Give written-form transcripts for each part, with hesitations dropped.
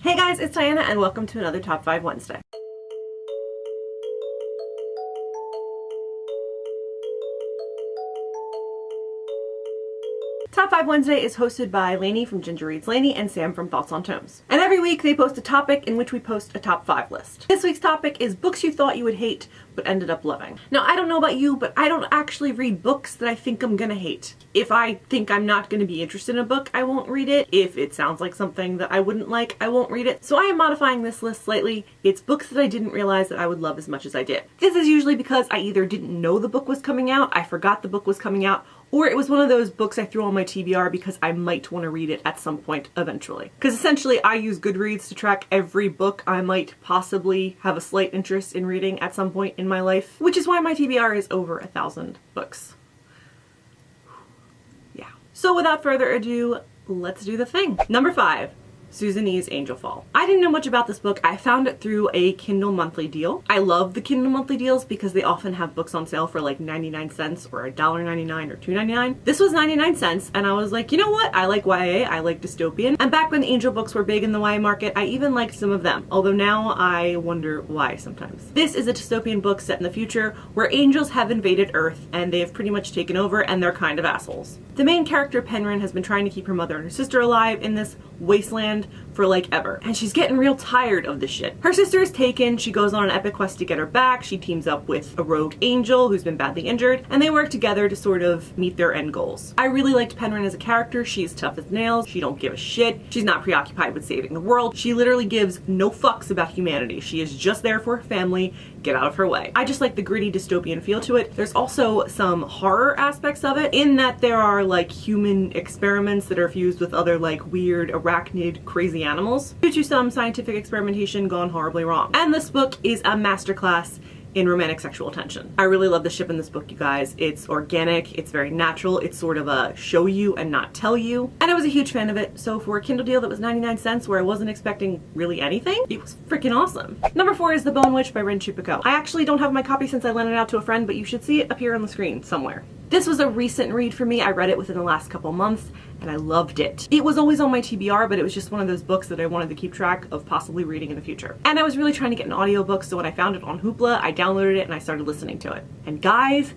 Hey guys, it's Diana and welcome to another Top 5 Wednesday. Top 5 Wednesday is hosted by Lainey from Ginger Reads Lainey and Sam from Thoughts on Tomes. And every week they post a topic in which we post a top 5 list. This week's topic is books you thought you would hate but ended up loving. Now I don't know about you, but I don't actually read books that I think I'm gonna hate. If I think I'm not gonna be interested in a book, I won't read it. If it sounds like something that I wouldn't like, I won't read it. So I am modifying this list slightly. It's books that I didn't realize that I would love as much as I did. This is usually because I either didn't know the book was coming out, I forgot the book was coming out, or it was one of those books I threw on my TBR because I might want to read it at some point eventually. Because essentially I use Goodreads to track every book I might possibly have a slight interest in reading at some point in my life, which is why my TBR is over 1,000 books. Yeah. So without further ado, let's do the thing. Number 5. Susan E's Angel Fall. I didn't know much about this book. I found it through a Kindle monthly deal. I love the Kindle monthly deals because they often have books on sale for like 99 cents or $1.99 or $2.99. This was 99 cents and I was like, you know what? I like YA, I like dystopian. And back when the angel books were big in the YA market, I even liked some of them. Although now I wonder why sometimes. This is a dystopian book set in the future where angels have invaded Earth and they have pretty much taken over and they're kind of assholes. The main character, Penryn, has been trying to keep her mother and her sister alive in this wasteland for like ever. And she's getting real tired of this shit. Her sister is taken, she goes on an epic quest to get her back, she teams up with a rogue angel who's been badly injured, and they work together to sort of meet their end goals. I really liked Penryn as a character. She's tough as nails, she don't give a shit, she's not preoccupied with saving the world, she literally gives no fucks about humanity. She is just there for her family, get out of her way. I just like the gritty dystopian feel to it. There's also some horror aspects of it in that there are like human experiments that are fused with other like weird arachnid crazy animals due to some scientific experimentation gone horribly wrong. And this book is a masterclass in romantic sexual tension. I really love the ship in this book, you guys. It's organic, it's very natural, it's sort of a show you and not tell you. And I was a huge fan of it, so for a Kindle deal that was 99 cents where I wasn't expecting really anything, it was freaking awesome. Number 4 is The Bone Witch by Rin Chupeco. I actually don't have my copy since I lent it out to a friend, but you should see it appear on the screen somewhere. This was a recent read for me. I read it within the last couple months and I loved it. It was always on my TBR, but it was just one of those books that I wanted to keep track of possibly reading in the future. And I was really trying to get an audiobook, so when I found it on Hoopla, I downloaded it and I started listening to it. And guys,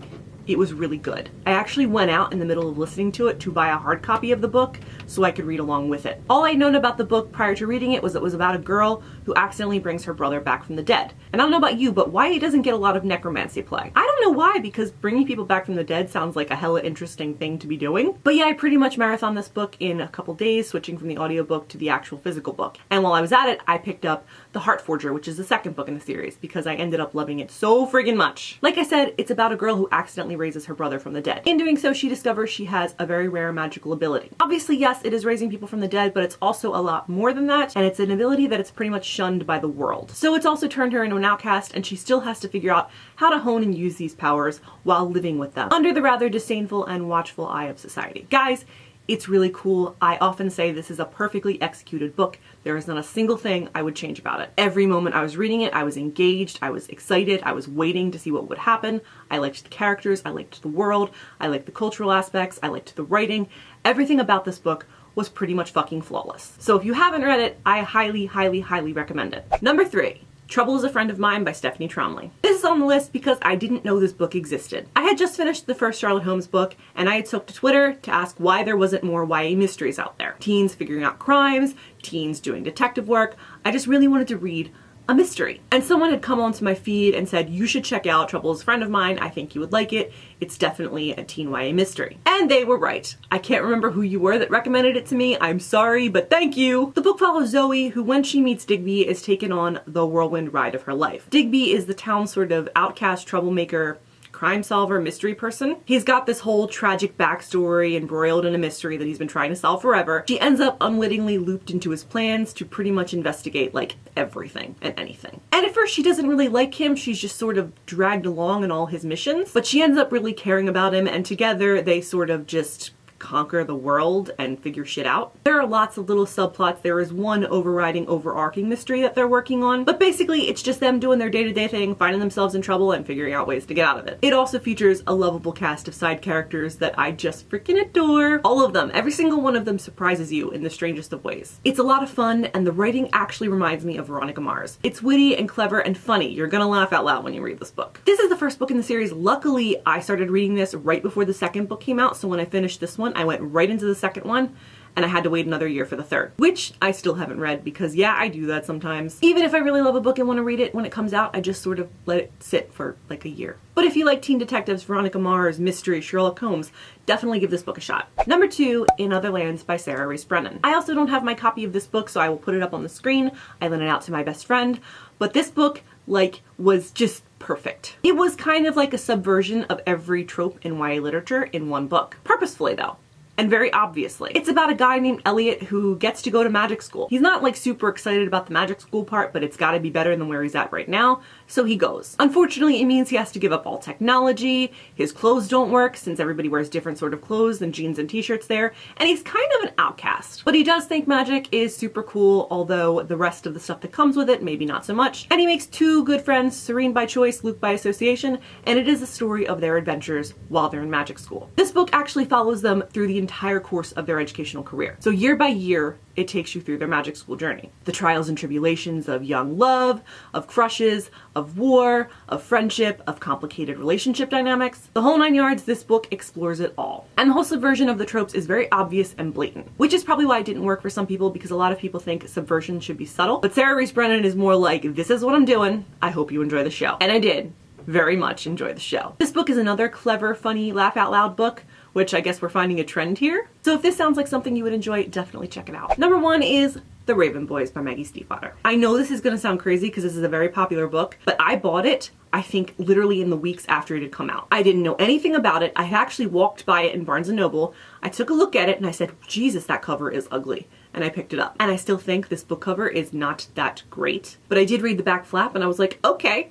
it was really good. I actually went out in the middle of listening to it to buy a hard copy of the book so I could read along with it. All I'd known about the book prior to reading it was about a girl who accidentally brings her brother back from the dead. And I don't know about you, but YA doesn't get a lot of necromancy play. I don't know why, because bringing people back from the dead sounds like a hella interesting thing to be doing. But yeah, I pretty much marathoned this book in a couple days, switching from the audiobook to the actual physical book. And while I was at it, I picked up The Heart Forger, which is the second book in the series, because I ended up loving it so friggin' much. Like I said, it's about a girl who accidentally raises her brother from the dead. In doing so, she discovers she has a very rare magical ability. Obviously, yes, it is raising people from the dead, but it's also a lot more than that, and it's an ability that is pretty much shunned by the world. So it's also turned her into an outcast, and she still has to figure out how to hone and use these powers while living with them, under the rather disdainful and watchful eye of society. Guys, it's really cool. I often say this is a perfectly executed book. There is not a single thing I would change about it. Every moment I was reading it, I was engaged, I was excited, I was waiting to see what would happen. I liked the characters, I liked the world, I liked the cultural aspects, I liked the writing. Everything about this book was pretty much fucking flawless. So if you haven't read it, I highly, highly, highly recommend it. Number 3. Trouble is a Friend of Mine by Stephanie Tromley. This is on the list because I didn't know this book existed. I had just finished the first Charlotte Holmes book and I had took to Twitter to ask why there wasn't more YA mysteries out there. Teens figuring out crimes, teens doing detective work. I just really wanted to read a mystery. And someone had come onto my feed and said, you should check out Trouble is a Friend of Mine. I think you would like it. It's definitely a teen YA mystery. And they were right. I can't remember who you were that recommended it to me. I'm sorry, but thank you. The book follows Zoe, who when she meets Digby is taken on the whirlwind ride of her life. Digby is the town's sort of outcast troublemaker, crime solver, mystery person. He's got this whole tragic backstory embroiled in a mystery that he's been trying to solve forever. She ends up unwittingly looped into his plans to pretty much investigate like everything and anything. And at first she doesn't really like him, she's just sort of dragged along in all his missions, but she ends up really caring about him and together they sort of just conquer the world and figure shit out. There are lots of little subplots. There is one overriding, overarching mystery that they're working on, but basically it's just them doing their day-to-day thing, finding themselves in trouble and figuring out ways to get out of it. It also features a lovable cast of side characters that I just freaking adore. All of them, every single one of them surprises you in the strangest of ways. It's a lot of fun, and the writing actually reminds me of Veronica Mars. It's witty and clever and funny. You're gonna laugh out loud when you read this book. This is the first book in the series. Luckily, I started reading this right before the second book came out, so when I finished this one, I went right into the second one, and I had to wait another year for the third, which I still haven't read because yeah, I do that sometimes. Even if I really love a book and want to read it when it comes out, I just sort of let it sit for like a year. But if you like teen detectives, Veronica Mars, mystery, Sherlock Holmes, definitely give this book a shot. Number 2, In Other Lands by Sarah Rees Brennan. I also don't have my copy of this book, so I will put it up on the screen. I lent it out to my best friend, but this book, like, was just perfect. It was kind of like a subversion of every trope in YA literature in one book. Purposefully though. And very obviously. It's about a guy named Elliot who gets to go to magic school. He's not like super excited about the magic school part, but it's gotta be better than where he's at right now, so he goes. Unfortunately, it means he has to give up all technology, his clothes don't work since everybody wears different sort of clothes than jeans and t-shirts there, and he's kind of an outcast. But he does think magic is super cool, although the rest of the stuff that comes with it, maybe not so much. And he makes 2 good friends, Serene by choice, Luke by association, and it is a story of their adventures while they're in magic school. This book actually follows them through the entire course of their educational career. So year by year, it takes you through their magic school journey. The trials and tribulations of young love, of crushes, of war, of friendship, of complicated relationship dynamics. The whole 9 yards, this book explores it all. And the whole subversion of the tropes is very obvious and blatant, which is probably why it didn't work for some people, because a lot of people think subversion should be subtle. But Sarah Rees Brennan is more like, this is what I'm doing. I hope you enjoy the show. And I did very much enjoy the show. This book is another clever, funny, laugh out loud book, which I guess we're finding a trend here. So if this sounds like something you would enjoy, definitely check it out. Number 1 is The Raven Boys by Maggie Stiefvater. I know this is gonna sound crazy because this is a very popular book, but I bought it, I think, literally in the weeks after it had come out. I didn't know anything about it. I had actually walked by it in Barnes & Noble. I took a look at it and I said, Jesus, that cover is ugly. And I picked it up. And I still think this book cover is not that great. But I did read the back flap and I was like, okay,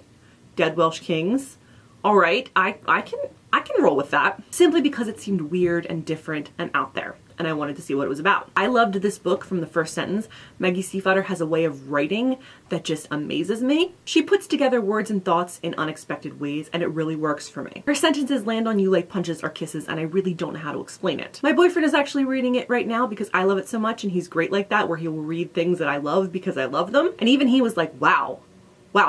Dead Welsh Kings. All right, I can roll with that, simply because it seemed weird and different and out there, and I wanted to see what it was about. I loved this book from the first sentence. Maggie Stiefvater has a way of writing that just amazes me. She puts together words and thoughts in unexpected ways, and it really works for me. Her sentences land on you like punches or kisses, and I really don't know how to explain it. My boyfriend is actually reading it right now because I love it so much, and he's great like that, where he will read things that I love because I love them, and even he was like, wow,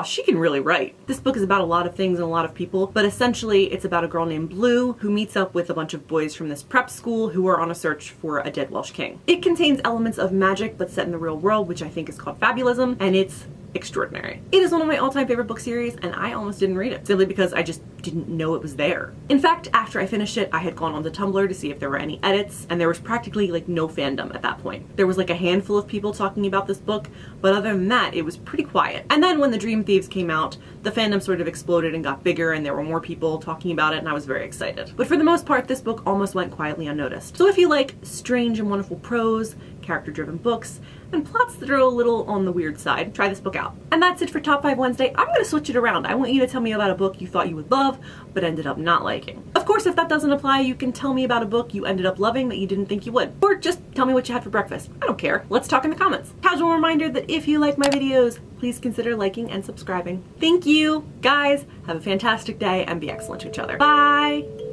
she can really write. This book is about a lot of things and a lot of people, but essentially it's about a girl named Blue who meets up with a bunch of boys from this prep school who are on a search for a dead Welsh king. It contains elements of magic but set in the real world, which I think is called fabulism, and it's extraordinary. It is one of my all-time favorite book series, and I almost didn't read it simply because I just didn't know it was there. In fact, after I finished it, I had gone onto Tumblr to see if there were any edits, and there was practically like no fandom at that point. There was like a handful of people talking about this book, but other than that, it was pretty quiet. And then when The Dream Thieves came out, the fandom sort of exploded and got bigger, and there were more people talking about it, and I was very excited. But for the most part, this book almost went quietly unnoticed. So if you like strange and wonderful prose, character-driven books, and plots that are a little on the weird side, try this book out. And that's it for Top 5 Wednesday. I'm gonna switch it around. I want you to tell me about a book you thought you would love, but ended up not liking. Of course, if that doesn't apply, you can tell me about a book you ended up loving that you didn't think you would. Or just tell me what you had for breakfast. I don't care. Let's talk in the comments. Casual reminder that if you like my videos, please consider liking and subscribing. Thank you. Guys, have a fantastic day and be excellent to each other. Bye!